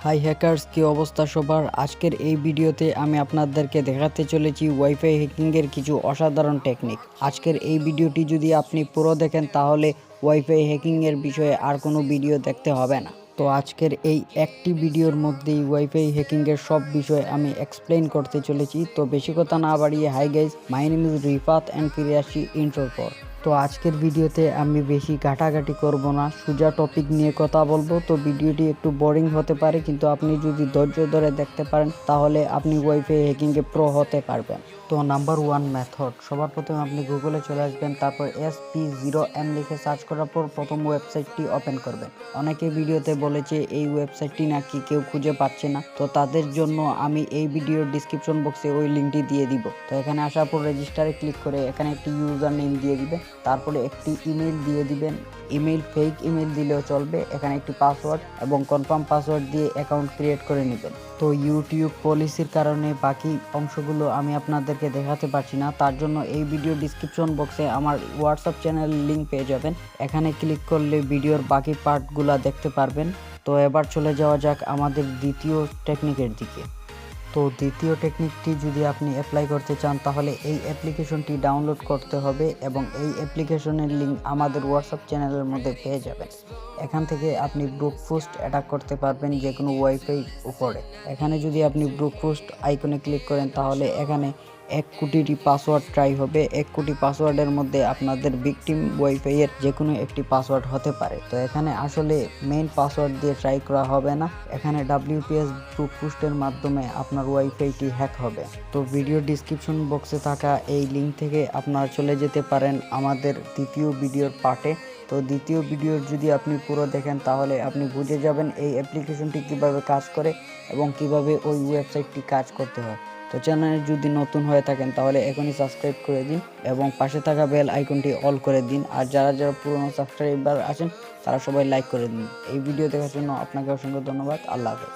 High hackers, কি অবস্থা সবার? আজকের এই ভিডিওতে আমি আপনাদেরকে দেখাতে চলেছি ওয়াইফাই হ্যাকিংয়ের কিছু অসাধারণ টেকনিক। আজকের এই ভিডিওটি যদি আপনি পুরো দেখেন তাহলে ওয়াইফাই হ্যাকিংয়ের বিষয়ে আর কোনো ভিডিও দেখতে হবে না। তো আজকের এই একটি ভিডিওর মধ্যেই ওয়াইফাই হ্যাকিংয়ের সব বিষয় আমি এক্সপ্লেইন করতে চলেছি। তো বেশি কথা না বাড়িয়ে, hi guys, my name is Rifat and ফিরে আসি ইন্ট্রোর পর। তো আজকের ভিডিওতে আমি বেশি ঘাটাঘাটি করব না, সোজা টপিক নিয়ে কথা বলবো। তো ভিডিওটি একটু বোরিং হতে পারে, কিন্তু আপনি যদি ধৈর্য ধরে দেখতে পারেন তাহলে আপনি ওয়াইফাই হ্যাকিংয়ে প্রো হতে পারবেন। তো নাম্বার 1 মেথড, সবার প্রথমে আপনি গুগলে চলে আসবেন, তারপর SP0M লিখে সার্চ করার পর প্রথম ওয়েবসাইটটি ওপেন করবেন। অনেকে ভিডিওতে বলেছে এই ওয়েবসাইটটি নাকি কেউ খুঁজে পাচ্ছে না, তো তাদের জন্য আমি এই ভিডিওর ডিসক্রিপশন বক্সে ওই লিঙ্কটি দিয়ে দিব। তো এখানে আসার পর রেজিস্টারে ক্লিক করে এখানে একটি ইউজার নেম দিয়ে দিবেন, তারপরে একটি ইমেল দিয়ে দিবেন। ইমেল ফেক ইমেল দিলেও চলবে। এখানে একটি পাসওয়ার্ড এবং কনফার্ম পাসওয়ার্ড দিয়ে অ্যাকাউন্ট ক্রিয়েট করে নেবেন। তো ইউটিউব পলিসির কারণে বাকি অংশগুলো আমি আপনাদেরকে দেখাতে পারছি না, তার জন্য এই ভিডিও ডিসক্রিপশন বক্সে আমার হোয়াটসঅ্যাপ চ্যানেলের লিঙ্ক পেয়ে যাবেন। এখানে ক্লিক করলে ভিডিওর বাকি পার্টগুলো দেখতে পারবেন। তো এবার চলে যাওয়া যাক আমাদের দ্বিতীয় টেকনিকের দিকে। তো দ্বিতীয় টেকনিকটি যদি আপনি অ্যাপ্লাই করতে চান তাহলে এই অ্যাপ্লিকেশনটি ডাউনলোড করতে হবে এবং এই অ্যাপ্লিকেশনের লিঙ্ক আমাদের হোয়াটসঅ্যাপ চ্যানেলের মধ্যে পেয়ে যাবেন। এখান থেকে আপনি ব্রুকফোস্ট অ্যাটাক করতে পারবেন যে কোনো ওয়াইফাই উপরে। এখানে যদি আপনি ব্রুকফোস্ট আইকনে ক্লিক করেন তাহলে এখানে 1 কোটিটি পাসওয়ার্ড ট্রাই হবে। 1 কোটি পাসওয়ার্ডের মধ্যে আপনাদের ভিকটিম ওয়াইফাইয়ের যে কোনো একটি পাসওয়ার্ড হতে পারে। তো এখানে আসলে মেইন পাসওয়ার্ড দিয়ে ট্রাই করা হবে না, এখানে WPS ব্রুকফোস্টের মাধ্যমে আপনার ওয়াইফাইটি হ্যাক হবে। তো ভিডিও ডিসক্রিপশন বক্সে থাকা এই লিঙ্ক থেকে আপনারা চলে যেতে পারেন আমাদের দ্বিতীয় ভিডিওর পার্টে। তো দ্বিতীয় ভিডিও যদি আপনি পুরো দেখেন তাহলে আপনি বুঝে যাবেন এই অ্যাপ্লিকেশনটি কিভাবে কাজ করে এবং কিভাবে ওই ওয়েবসাইটটি কাজ করতে হয়। তো চ্যানেলে যদি নতুন হয়ে থাকেন তাহলে এখনই সাবস্ক্রাইব করে দিন এবং পাশে থাকা বেল আইকনটি অল করে দিন। আর যারা যারা পুরনো সাবস্ক্রাইবার আছেন তারা সবাই লাইক করে দিন। এই ভিডিও দেখার জন্য আপনাকে অসংখ্য ধন্যবাদ। আল্লাহ হাফেজ।